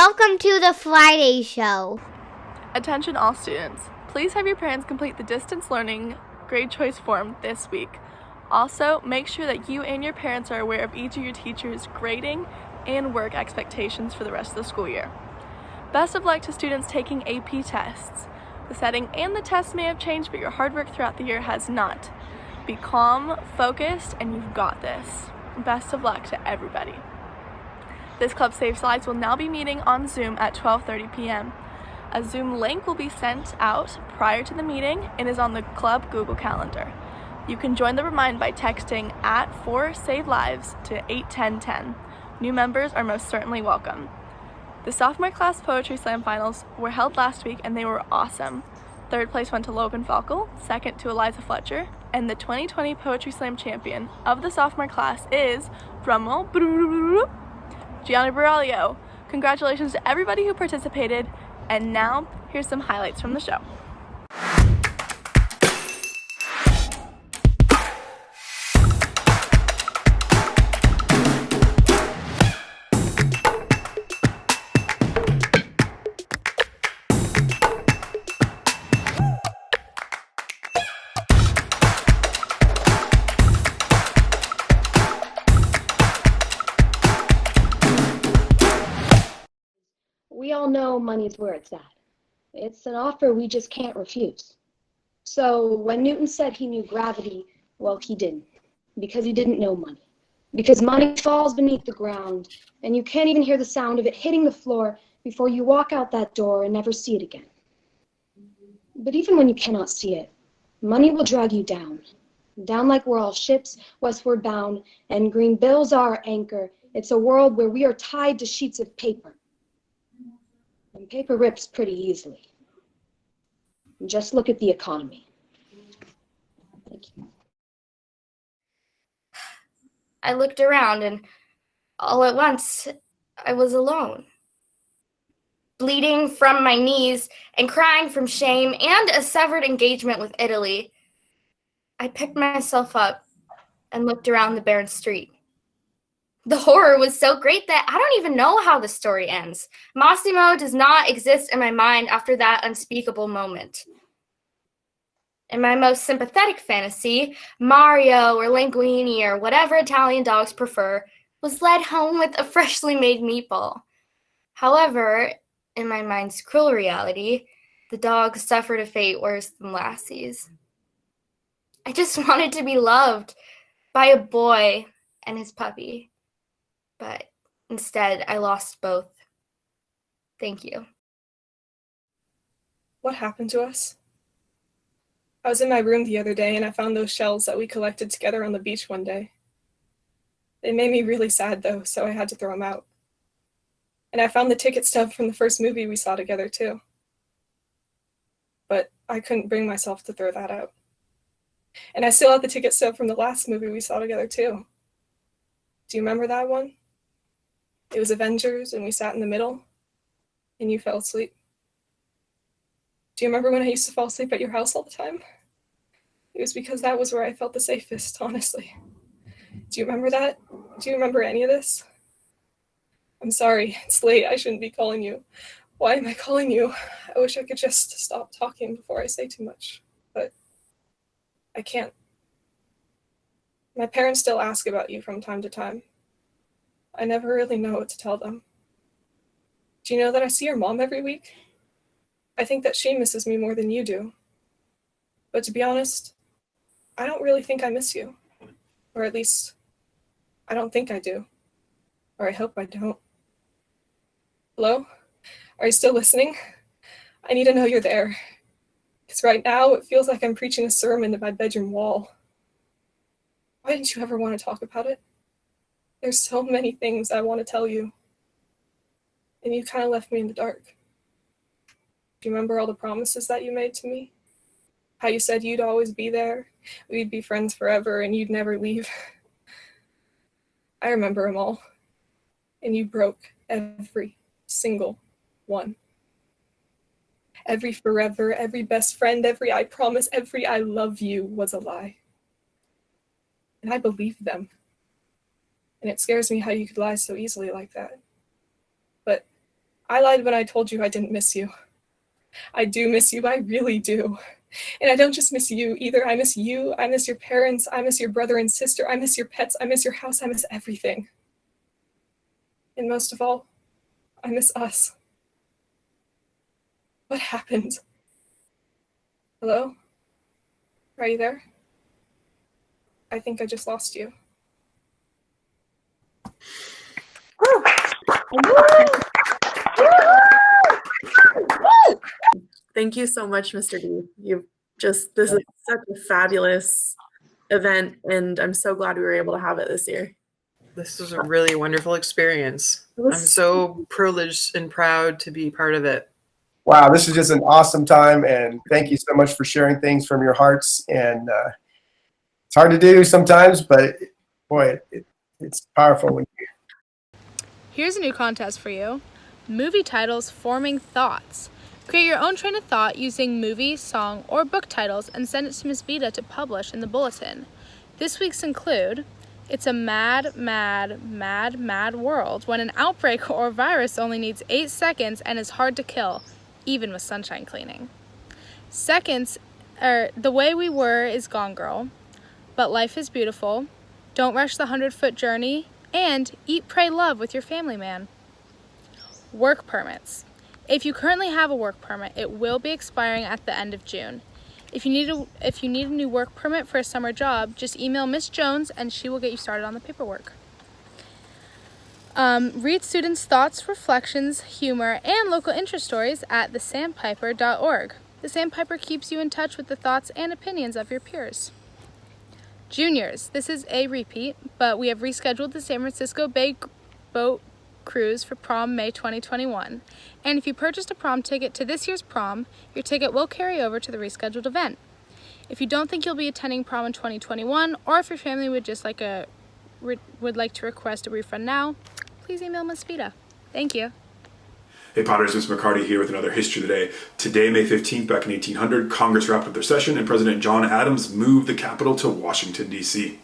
Welcome to the Friday Show. Attention all students. Please have your parents complete the distance learning grade choice form this week. Also, make sure that you and your parents are aware of each of your teachers' grading and work expectations for the rest of the school year. Best of luck to students taking AP tests. The setting and the tests may have changed, but your hard work throughout the year has not. Be calm, focused, and you've got this. Best of luck to everybody. This Club Saves Lives will now be meeting on Zoom at 12:30 p.m. A Zoom link will be sent out prior to the meeting and is on the club Google Calendar. You can join the remind by texting @4SaveLives to 81010. New members are most certainly welcome. The sophomore class poetry slam finals were held last week and they were awesome. Third place went to Logan Falkel, second to Eliza Fletcher, and the 2020 poetry slam champion of the sophomore class is, drumroll, Gianni Borrelio. Congratulations to everybody who participated, and now here's some highlights from the show. We all know money's where it's at. It's an offer we just can't refuse. So when Newton said he knew gravity, well, he didn't, because he didn't know money. Because money falls beneath the ground, and you can't even hear the sound of it hitting the floor before you walk out that door and never see it again. But even when you cannot see it, money will drag you down like we're all ships, westward bound, and green bills are our anchor. It's a world where we are tied to sheets of paper. And paper rips pretty easily. Just look at the economy. Thank you. I looked around and all at once I was alone. Bleeding from my knees and crying from shame and a severed engagement with Italy, I picked myself up and looked around the barren street. The horror was so great that I don't even know how the story ends. Massimo does not exist in my mind after that unspeakable moment. In my most sympathetic fantasy, Mario or Linguini or whatever Italian dogs prefer was led home with a freshly made meatball. However, in my mind's cruel reality, the dog suffered a fate worse than Lassie's. I just wanted to be loved by a boy and his puppy. But instead, I lost both. Thank you. What happened to us? I was in my room the other day and I found those shells that we collected together on the beach one day. They made me really sad though, so I had to throw them out. And I found the ticket stub from the first movie we saw together too. But I couldn't bring myself to throw that out. And I still have the ticket stub from the last movie we saw together too. Do you remember that one? It was Avengers, and we sat in the middle, and you fell asleep. Do you remember when I used to fall asleep at your house all the time? It was because that was where I felt the safest, honestly. Do you remember that? Do you remember any of this? I'm sorry, it's late, I shouldn't be calling you. Why am I calling you? I wish I could just stop talking before I say too much, but I can't. My parents still ask about you from time to time. I never really know what to tell them. Do you know that I see your mom every week? I think that she misses me more than you do. But to be honest, I don't really think I miss you. Or at least, I don't think I do. Or I hope I don't. Hello? Are you still listening? I need to know you're there. Because right now, it feels like I'm preaching a sermon to my bedroom wall. Why didn't you ever want to talk about it? There's so many things I want to tell you. And you kind of left me in the dark. Do you remember all the promises that you made to me? How you said you'd always be there, we'd be friends forever, and you'd never leave. I remember them all. And you broke every single one. Every forever, every best friend, every I promise, every I love you was a lie. And I believed them. And it scares me how you could lie so easily like that. But I lied when I told you I didn't miss you. I do miss you, I really do. And I don't just miss you either. I miss you, I miss your parents, I miss your brother and sister, I miss your pets, I miss your house, I miss everything. And most of all, I miss us. What happened? Hello? Are you there? I think I just lost you. Thank you so much, Mr. D. This is such a fabulous event, and I'm so glad we were able to have it this year. This was a really wonderful experience. I'm so privileged and proud to be part of it. Wow, this is just an awesome time, and thank you so much for sharing things from your hearts. And it's hard to do sometimes, but boy, it's powerful when you. Here's a new contest for you. Movie titles forming thoughts. Create your own train of thought using movie, song, or book titles and send it to Miss Vita to publish in the bulletin. This week's include, it's a mad, mad, mad, mad world when an outbreak or virus only needs 8 seconds and is hard to kill, even with sunshine cleaning. Seconds are The Way We Were is Gone Girl, But Life is Beautiful, Don't Rush the 100-Foot Journey, and Eat, Pray, Love with Your Family Man. Work permits. If you currently have a work permit, it will be expiring at the end of June. If you need a new work permit for a summer job, just email Miss Jones and she will get you started on the paperwork. Read students' thoughts, reflections, humor, and local interest stories at thesandpiper.org. The Sandpiper keeps you in touch with the thoughts and opinions of your peers. Juniors, this is a repeat, but we have rescheduled the San Francisco Bay Boat Cruise for prom May 2021. And if you purchased a prom ticket to this year's prom, your ticket will carry over to the rescheduled event. If you don't think you'll be attending prom in 2021, or if your family would just like to request a refund now, please email Ms. Vita. Thank you. Hey Potters, Mr. McCarty here with another History Today. Today, May 15th, back in 1800, Congress wrapped up their session and President John Adams moved the capital to Washington, D.C.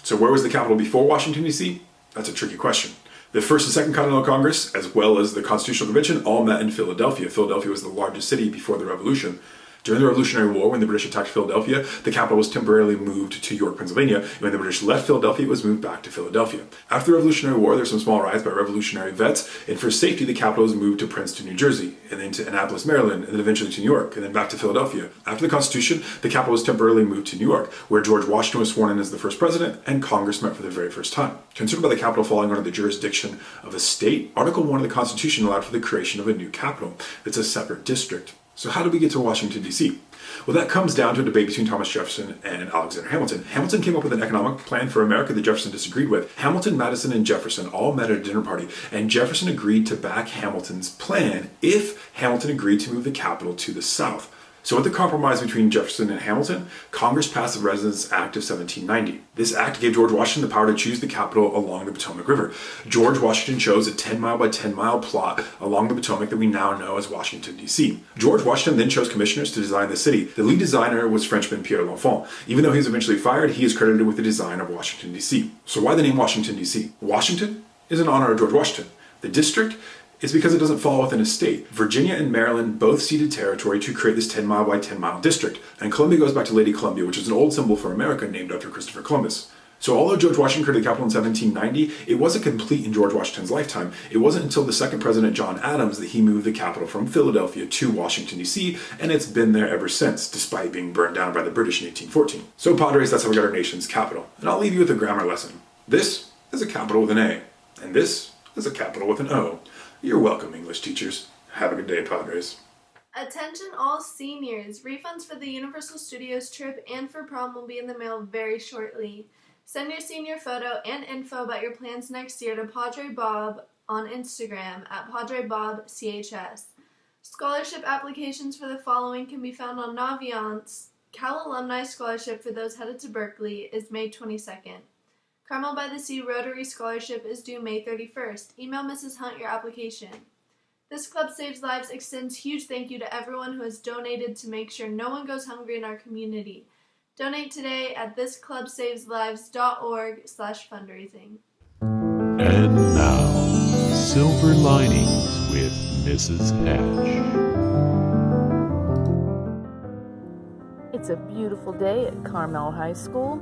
So where was the capital before Washington, D.C.? That's a tricky question. The First and Second Continental Congress, as well as the Constitutional Convention, all met in Philadelphia. Philadelphia was the largest city before the Revolution. During the Revolutionary War, when the British attacked Philadelphia, the capital was temporarily moved to York, Pennsylvania. And when the British left Philadelphia, it was moved back to Philadelphia. After the Revolutionary War, there were some small riots by revolutionary vets, and for safety, the capital was moved to Princeton, New Jersey, and then to Annapolis, Maryland, and then eventually to New York, and then back to Philadelphia. After the Constitution, the capital was temporarily moved to New York, where George Washington was sworn in as the first president, and Congress met for the very first time. Concerned about the capital falling under the jurisdiction of a state, Article 1 of the Constitution allowed for the creation of a new capital. It's a separate district. So how did we get to Washington, D.C.? Well, that comes down to a debate between Thomas Jefferson and Alexander Hamilton. Hamilton came up with an economic plan for America that Jefferson disagreed with. Hamilton, Madison, and Jefferson all met at a dinner party, and Jefferson agreed to back Hamilton's plan if Hamilton agreed to move the capital to the South. So with the compromise between Jefferson and Hamilton, Congress passed the Residence Act of 1790. This act gave George Washington the power to choose the capital along the Potomac River. George Washington chose a 10-mile by 10-mile plot along the Potomac that we now know as Washington, D.C. George Washington then chose commissioners to design the city. The lead designer was Frenchman Pierre L'Enfant. Even though he was eventually fired, he is credited with the design of Washington, D.C. So why the name Washington, D.C.? Washington is in honor of George Washington. The district is because it doesn't fall within a state. Virginia and Maryland both ceded territory to create this 10-mile by 10-mile district. And Columbia goes back to Lady Columbia, which is an old symbol for America named after Christopher Columbus. So although George Washington created the capital in 1790, it wasn't complete in George Washington's lifetime. It wasn't until the second president, John Adams, that he moved the capital from Philadelphia to Washington, D.C., and it's been there ever since, despite being burned down by the British in 1814. So Padres, that's how we got our nation's capital. And I'll leave you with a grammar lesson. This is a capital with an A, and this is a capital with an O. You're welcome, English teachers. Have a good day, Padres. Attention all seniors. Refunds for the Universal Studios trip and for prom will be in the mail very shortly. Send your senior photo and info about your plans next year to Padre Bob on Instagram at PadreBobCHS. Scholarship applications for the following can be found on Naviance. Cal Alumni Scholarship for those headed to Berkeley is May 22nd. Carmel by the Sea Rotary Scholarship is due May 31st. Email Mrs. Hunt your application. This Club Saves Lives extends huge thank you to everyone who has donated to make sure no one goes hungry in our community. Donate today at thisclubsaveslives.org/fundraising. And now, Silver Linings with Mrs. Nash. It's a beautiful day at Carmel High School.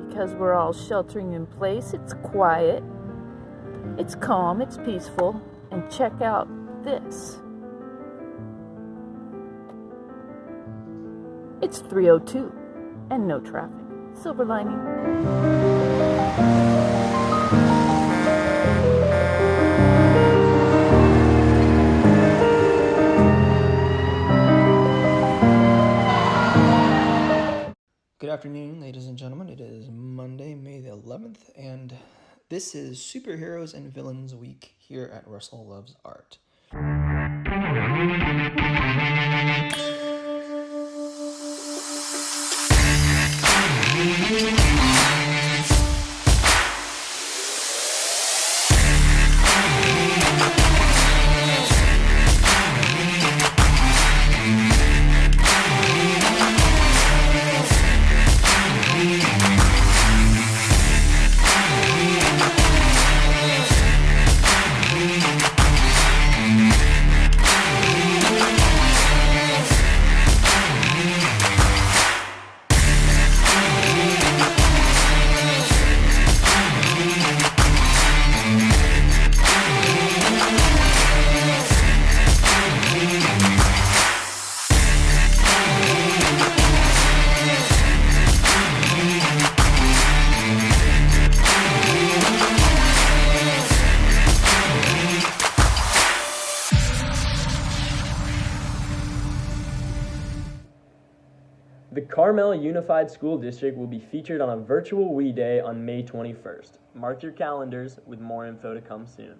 Because we're all sheltering in place, it's quiet, it's calm, it's peaceful, and check out this. It's 3:02 and no traffic. Silver lining. Good afternoon, ladies and gentlemen. It is Monday, May the 11th, and this is Superheroes and Villains Week here at Russell Loves Art. The Carmel Unified School District will be featured on a virtual We Day on May 21st. Mark your calendars, with more info to come soon.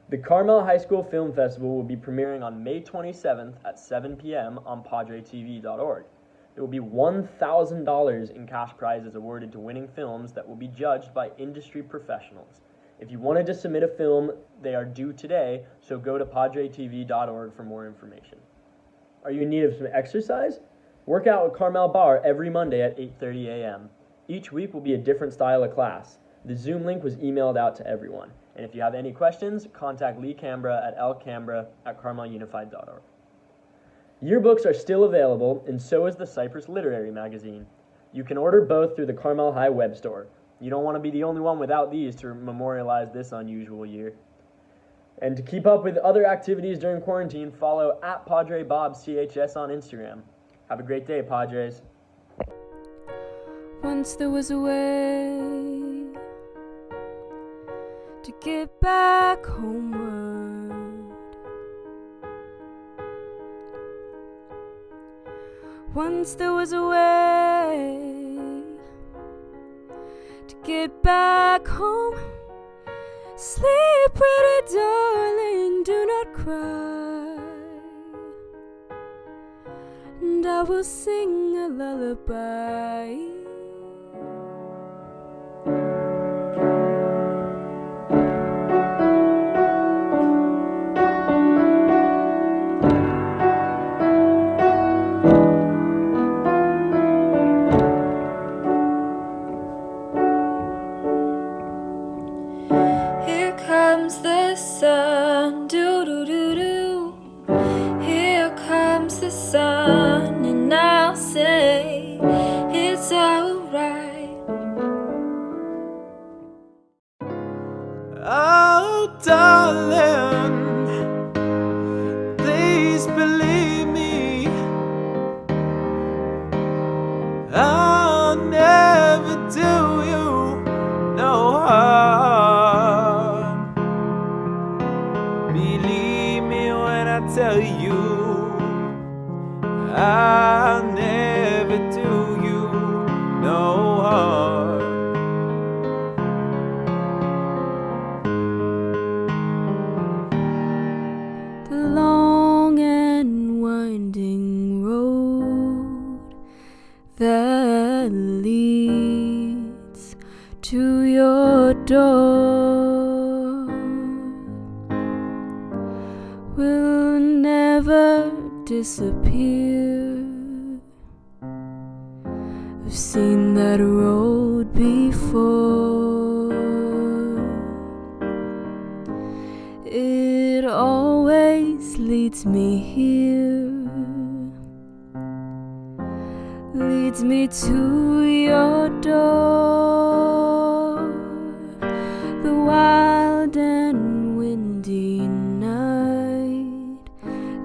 The Carmel High School Film Festival will be premiering on May 27th at 7 p.m. on PadreTV.org. There will be $1,000 in cash prizes awarded to winning films that will be judged by industry professionals. If you wanted to submit a film, they are due today, so go to PadreTV.org for more information. Are you in need of some exercise? Work out at Carmel Bar every Monday at 8:30 a.m. Each week will be a different style of class. The Zoom link was emailed out to everyone. And if you have any questions, contact Lee Cambra at lcambra@carmelunified.org. Yearbooks are still available, and so is the Cypress Literary Magazine. You can order both through the Carmel High web store. You don't want to be the only one without these to memorialize this unusual year. And to keep up with other activities during quarantine, follow @PadreBobCHS on Instagram. Have a great day, Padres. Once there was a way to get back homeward. Once there was a way to get back home. Sleep, pretty darling, do not cry, and I will sing a lullaby. Here comes the sun, do-do-do-do. Here comes the sun, and I'll say it's alright. Oh, darling, please believe me, I'll never do you no harm. Believe me when I tell you, I'll never do you no harm. The long and winding road that leads to your door will never disappear. I've seen that road before. It always leads me here, leads me to your door. The wild and windy night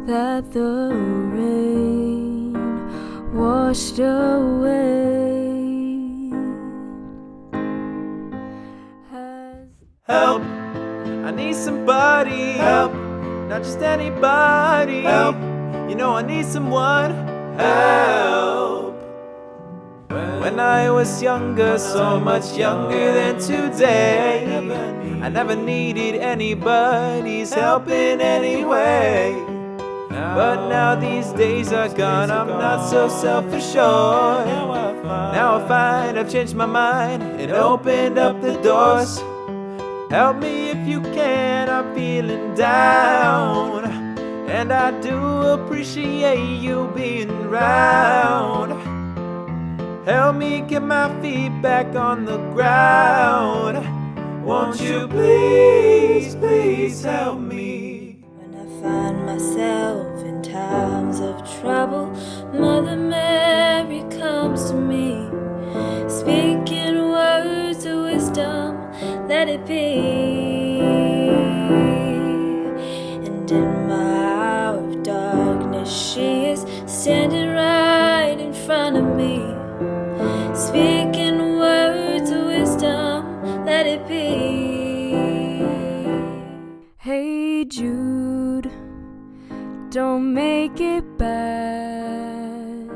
that the rain washed away. Help, I need somebody. Help, not just anybody. Help, you know I need someone. Help. When I was younger, so much younger than today, I never needed anybody's help in any way. But now these days are gone, I'm not so self-assured. Now I find I've changed my mind and opened up the doors. Help me if you can, I'm feeling down, and I do appreciate you being around. Help me get my feet back on the ground. Won't you please, please help me? When I find myself in times of trouble, Mother Mary comes to me, speaking words of wisdom, let it be. And in my hour of darkness, she is standing right in front of me, speaking words of wisdom, let it be. Hey Jude, don't make it bad.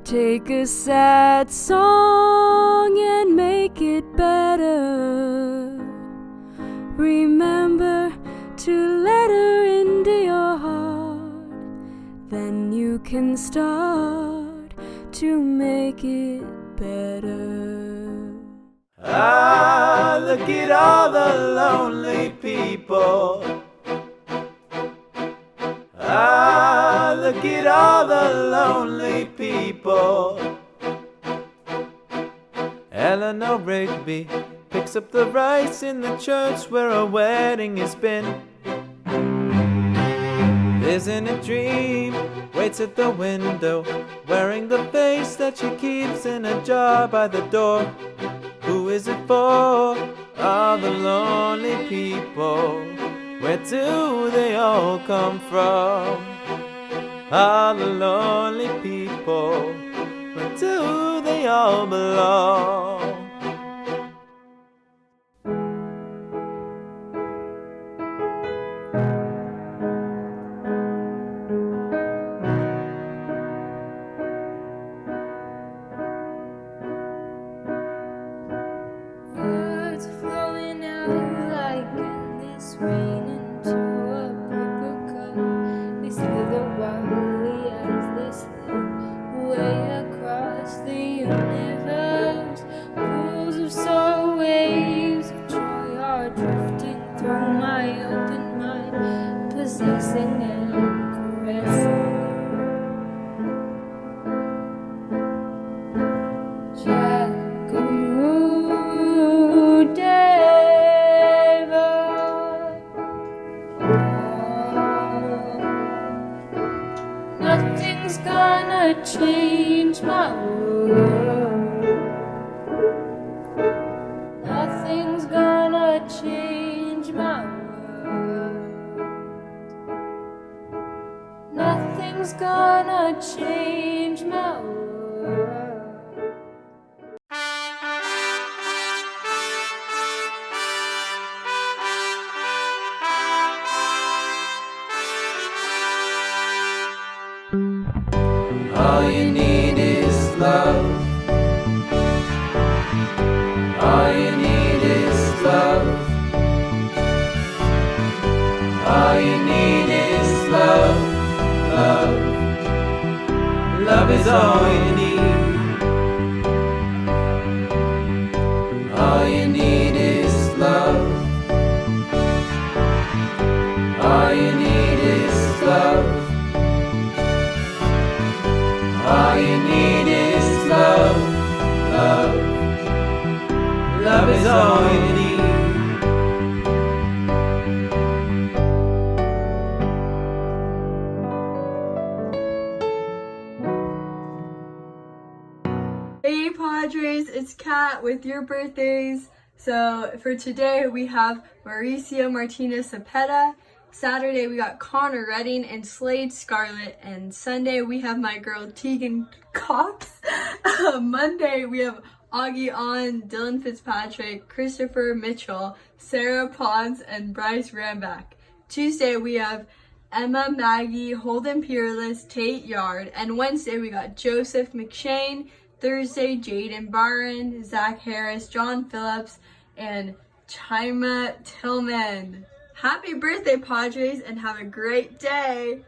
Take a sad song and make it better. Remember to let her into your heart, then you can start to make it better. Ah, look at all the lonely people. Ah, look at all the lonely people. Eleanor Rigby picks up the rice in the church where a wedding has been. Lives in a dream, waits at the window, wearing the face that she keeps in a jar by the door. Who is it for? All the lonely people. Where do they all come from? All the lonely people. Where do they all belong? Words flowing out like endless rain into a paper cup. They slither wildly as they slip way across the universe. Pools of sorrow, waves of joy are drifting through my open mind, possessing and caressing. Nothing's gonna change my world. Nothing's gonna change my world. Nothing's gonna change my world. All you need is love. All you need is love. All you need is love. Love. Love is all you need. All you need is love. All you need is love. All you need is love, love. Love is all you need. Hey Padres, it's Kat with your birthdays. So for today we have Mauricio Martinez Cepeda. Saturday we got Connor Redding and Slade Scarlett. And Sunday we have my girl Tegan Cox. Monday we have Augie On, Dylan Fitzpatrick, Christopher Mitchell, Sarah Pons, and Bryce Ramback. Tuesday we have Emma Maggie, Holden Peerless, Tate Yard. And Wednesday we got Joseph McShane. Thursday, Jaden Barron, Zach Harris, John Phillips, and Chima Tillman. Happy birthday, Padres, and have a great day!